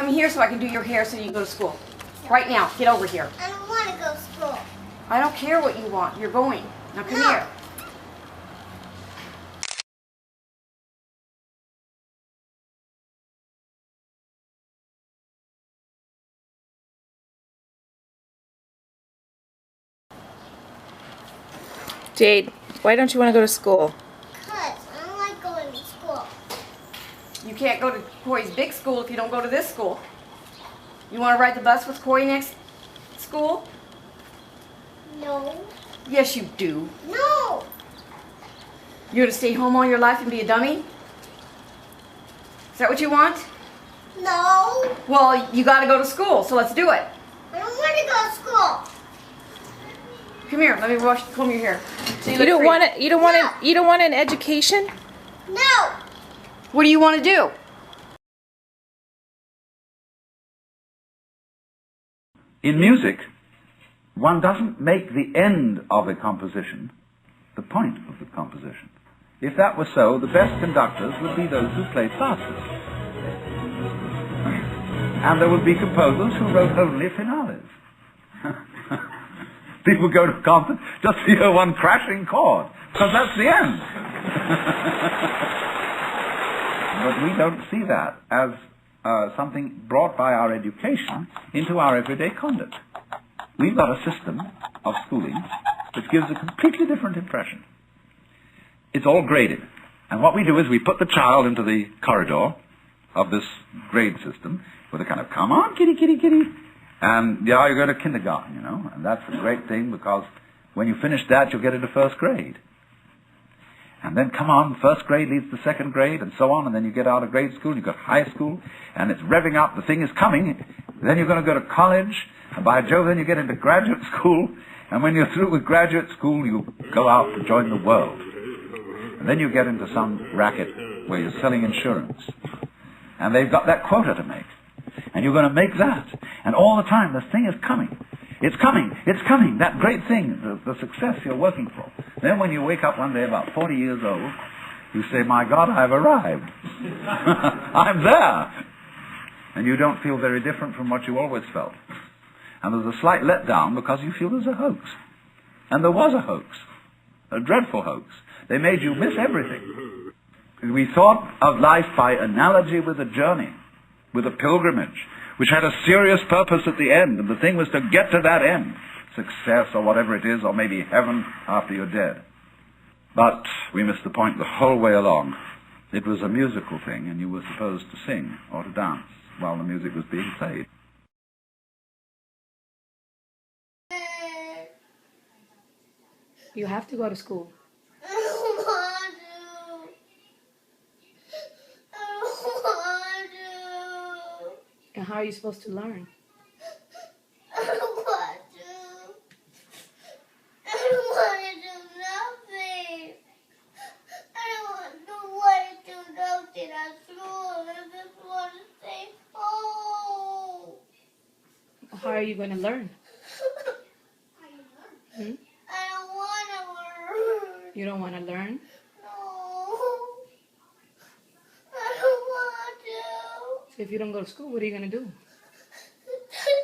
Come here so I can do your hair so you can go to school. Right now, get over here. I don't want to go to school. I don't care what you want. You're going. Now come here. Jade, why don't you want to go to school? Because I don't like going to school. You can't go to Coy's big school if you don't go to this school. You want to ride the bus with Coy next school? No. Yes, you do. No. You're going to stay home all your life and be a dummy? Is that what you want? No. Well, you got to go to school, so let's do it. I don't want to go to school. Come here, let me comb your hair. So You don't want it. You don't want it. You don't want an education? No. What do you want to do? In music, one doesn't make the end of a composition the point of the composition. If that were so, the best conductors would be those who played fastest. And there would be composers who wrote only finales. People go to a concert just to hear one crashing chord, because that's the end. But we don't see that as something brought by our education into our everyday conduct. We've got a system of schooling which gives a completely different impression. It's all graded. And what we do is we put the child into the corridor of this grade system with a kind of, come on, kitty, kitty, kitty. And yeah, you go to kindergarten, you know, and that's a great thing because when you finish that, you'll get into first grade. And then, come on, first grade leads to second grade, and so on, and then you get out of grade school, you've got high school, and it's revving up, the thing is coming, then you're going to go to college, and by Jove, then you get into graduate school, and when you're through with graduate school, you go out to join the world. And then you get into some racket where you're selling insurance, and they've got that quota to make, and you're going to make that, and all the time, this thing is coming. It's coming, that great thing, the success you're working for. Then when you wake up one day about 40 years old, you say, my God, I've arrived. I'm there. And you don't feel very different from what you always felt. And there's a slight letdown because you feel there's a hoax. And there was a hoax, a dreadful hoax. They made you miss everything. We thought of life by analogy with a journey, with a pilgrimage, which had a serious purpose at the end, and the thing was to get to that end, success or whatever it is, or maybe heaven after you're dead. But we missed the point the whole way along. It was a musical thing, and you were supposed to sing or to dance while the music was being played. You have to go to school. I don't want to. I don't want to. And how are you supposed to learn? I don't want to. I don't want to do nothing. I don't want to do nothing at school. I just want to stay home. How are you going to learn? Hmm? I don't want to learn. You don't want to learn? No. I don't want to. So if you don't go to school, what are you going to do?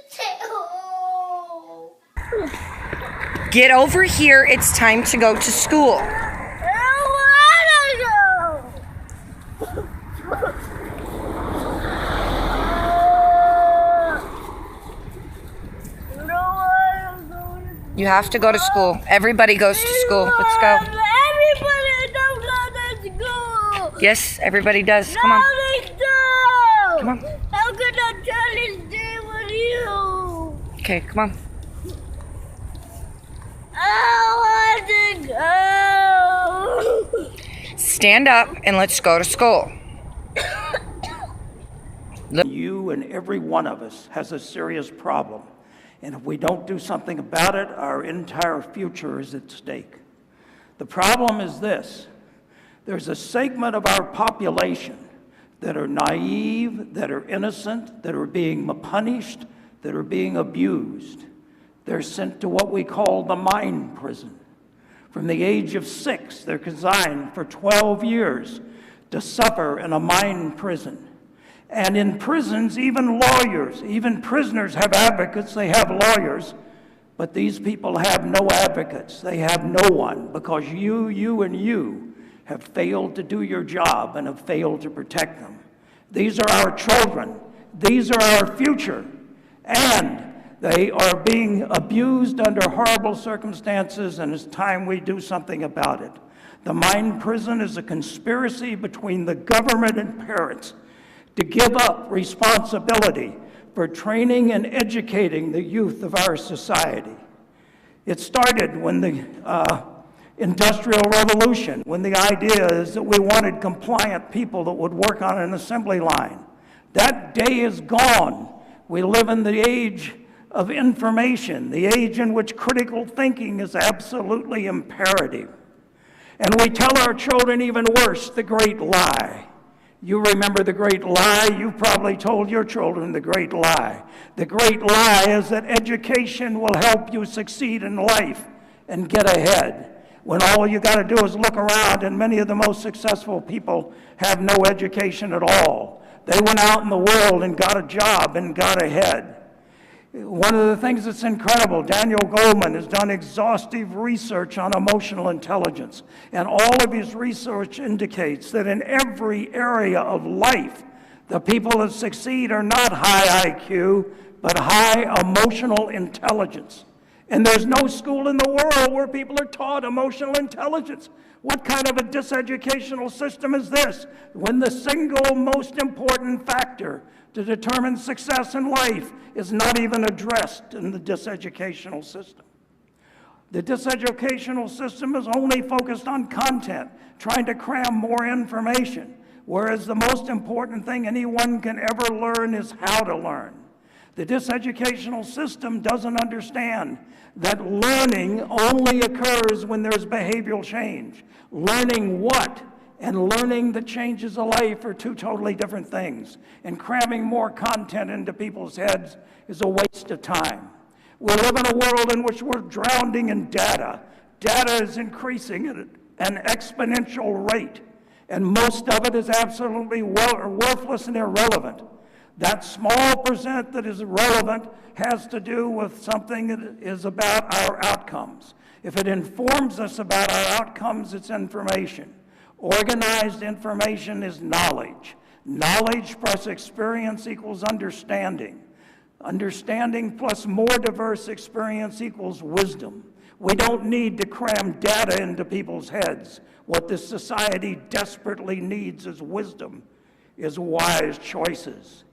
Stay home. Get over here. It's time to go to school. You have to go to school. Everybody goes to school. Let's go. Everybody don't go to school. Yes, everybody does. Come on. No, they don't. Come on. How could I tell this day with you? Okay, come on. I want to go. Stand up and let's go to school. You and every one of us has a serious problem. And if we don't do something about it, our entire future is at stake. The problem is this. There's a segment of our population that are naive, that are innocent, that are being punished, that are being abused. They're sent to what we call the mind prison. From the age of 6, they're consigned for 12 years to suffer in a mind prison. And in prisons, even lawyers, even prisoners have advocates, they have lawyers, but these people have no advocates. They have no one because you have failed to do your job and have failed to protect them. These are our children. These are our future. And they are being abused under horrible circumstances, and it's time we do something about it. The Mind Prison is a conspiracy between the government and parents to give up responsibility for training and educating the youth of our society. It started when the Industrial Revolution, when the idea is that we wanted compliant people that would work on an assembly line. That day is gone. We live in the age of information, the age in which critical thinking is absolutely imperative. And we tell our children even worse, the great lie. You remember the great lie? You've probably told your children the great lie. The great lie is that education will help you succeed in life and get ahead, when all you got to do is look around, and many of the most successful people have no education at all. They went out in the world and got a job and got ahead. One of the things that's incredible, Daniel Goleman has done exhaustive research on emotional intelligence, and all of his research indicates that in every area of life, the people that succeed are not high IQ, but high emotional intelligence. And there's no school in the world where people are taught emotional intelligence. What kind of a diseducational system is this, when the single most important factor to determine success in life is not even addressed in the diseducational system? The diseducational system is only focused on content, trying to cram more information, whereas the most important thing anyone can ever learn is how to learn. The diseducational system doesn't understand that learning only occurs when there's behavioral change. Learning what and learning that changes a life are two totally different things. And cramming more content into people's heads is a waste of time. We live in a world in which we're drowning in data. Data is increasing at an exponential rate, and most of it is absolutely worthless and irrelevant. That small percent that is relevant has to do with something that is about our outcomes. If it informs us about our outcomes, it's information. Organized information is knowledge. Knowledge plus experience equals understanding. Understanding plus more diverse experience equals wisdom. We don't need to cram data into people's heads. What this society desperately needs is wisdom, is wise choices.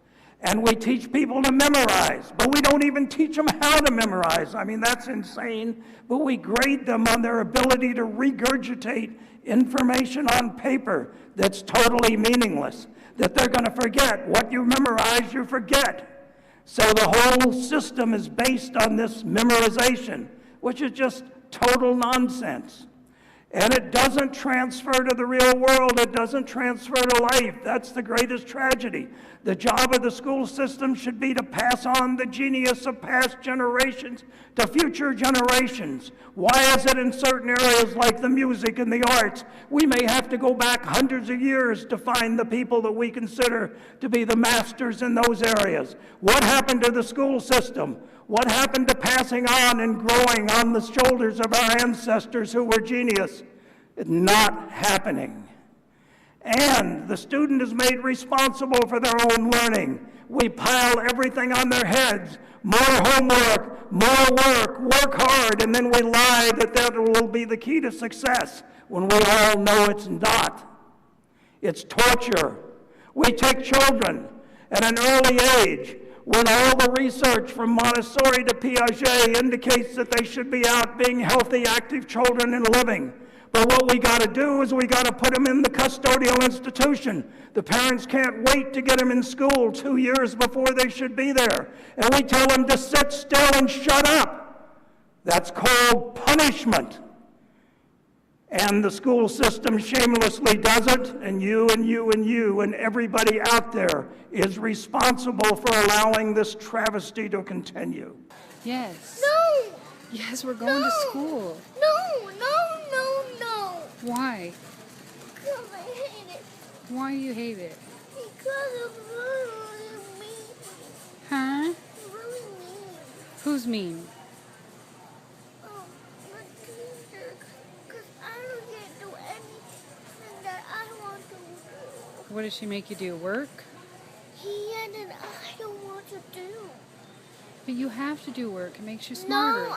And we teach people to memorize, but we don't even teach them how to memorize. I mean, that's insane. But we grade them on their ability to regurgitate information on paper that's totally meaningless, that they're going to forget. What you memorize, you forget. So the whole system is based on this memorization, which is just total nonsense. And it doesn't transfer to the real world. It doesn't transfer to life. That's the greatest tragedy. The job of the school system should be to pass on the genius of past generations to future generations. Why is it in certain areas like the music and the arts, we may have to go back hundreds of years to find the people that we consider to be the masters in those areas? What happened to the school system? What happened to passing on and growing on the shoulders of our ancestors who were genius? It's not happening. And the student is made responsible for their own learning. We pile everything on their heads. More homework, more work, work hard, and then we lie that that will be the key to success when we all know it's not. It's torture. We take children at an early age, when all the research from Montessori to Piaget indicates that they should be out being healthy, active children and living. But what we got to do is we got to put them in the custodial institution. The parents can't wait to get them in school 2 years before they should be there. And we tell them to sit still and shut up. That's called punishment. And the school system shamelessly does it, and you and you and you and everybody out there is responsible for allowing this travesty to continue. Yes. No! Yes, we're going to school. No! Why? Because I hate it. Why do you hate it? Because it's really mean. Huh? Really mean. Who's mean? The teacher. Because I don't get to do anything that I want to do. What does she make you do? Work? And then I don't want to do. But you have to do work. It makes you smarter.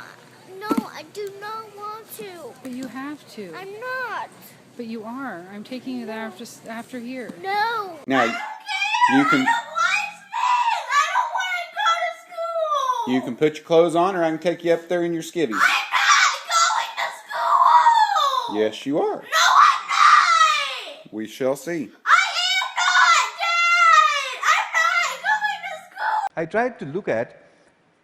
No, I do not want to. But you have to. I'm not. But you are. I'm taking you there after here. No. Now, you can I don't want to go to school. you can put your clothes on, or I can take you up there in your skivvies. I'm not going to school. Yes, you are. No, I'm not. We shall see. I am not, Dad. I'm not going to school. I tried to look at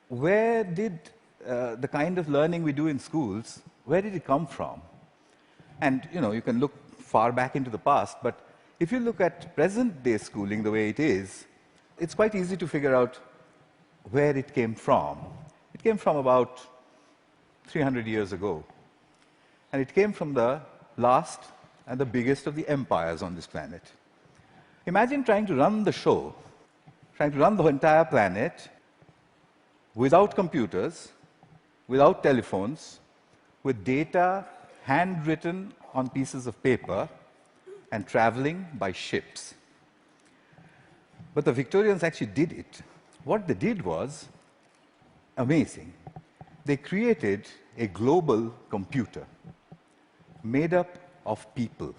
where did the kind of learning we do in schools, where did it come from? And, you can look far back into the past, but if you look at present-day schooling the way it is, it's quite easy to figure out where it came from. It came from about 300 years ago. And it came from the last and the biggest of the empires on this planet. Imagine trying to run the show, trying to run the entire planet without computers, without telephones, with data handwritten on pieces of paper and traveling by ships. But the Victorians actually did it. What they did was amazing. They created a global computer made up of people.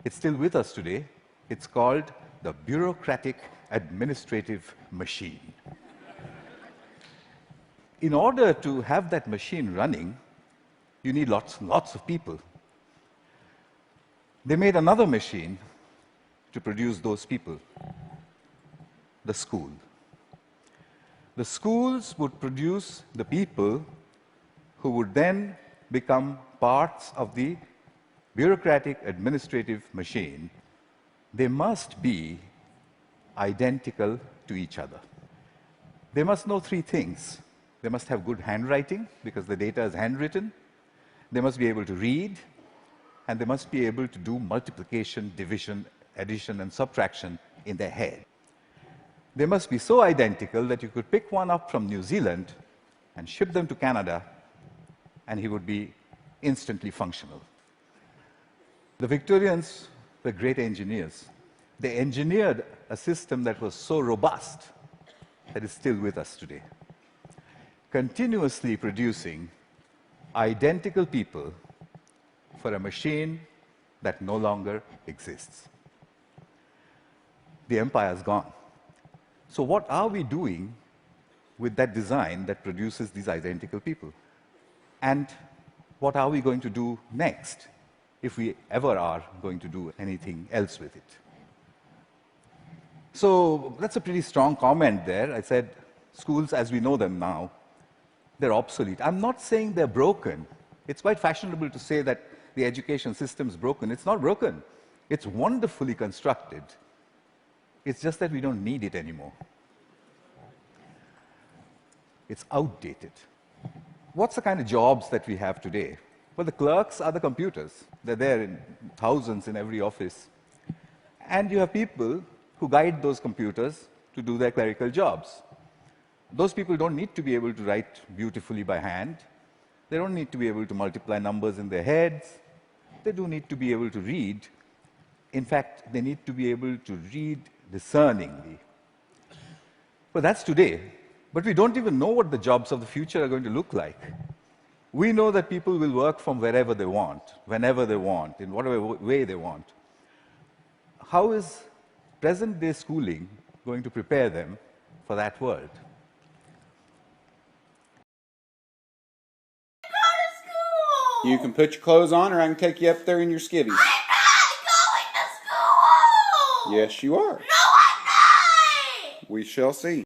It's still with us today. It's called the bureaucratic administrative machine. In order to have that machine running, you need lots and lots of people. They made another machine to produce those people, the school. The schools would produce the people who would then become parts of the bureaucratic administrative machine. They must be identical to each other. They must know three things. They must have good handwriting, because the data is handwritten. They must be able to read, and they must be able to do multiplication, division, addition, and subtraction in their head. They must be so identical that you could pick one up from New Zealand and ship them to Canada, and he would be instantly functional. The Victorians were great engineers. They engineered a system that was so robust that is still with us today, continuously producing identical people for a machine that no longer exists. The empire's gone. So what are we doing with that design that produces these identical people? And what are we going to do next, if we ever are going to do anything else with it? So that's a pretty strong comment there. I said schools as we know them now, they're obsolete. I'm not saying they're broken. It's quite fashionable to say that the education system's broken. It's not broken. It's wonderfully constructed. It's just that we don't need it anymore. It's outdated. What's the kind of jobs that we have today? Well, the clerks are the computers. They're there in thousands in every office. And you have people who guide those computers to do their clerical jobs. Those people don't need to be able to write beautifully by hand. They don't need to be able to multiply numbers in their heads. They do need to be able to read. In fact, they need to be able to read discerningly. But that's today. But we don't even know what the jobs of the future are going to look like. We know that people will work from wherever they want, whenever they want, in whatever way they want. How is present-day schooling going to prepare them for that world? You can put your clothes on, or I can take you up there in your skivvies. I'm not going to school. Yes, you are. No, I'm not. We shall see.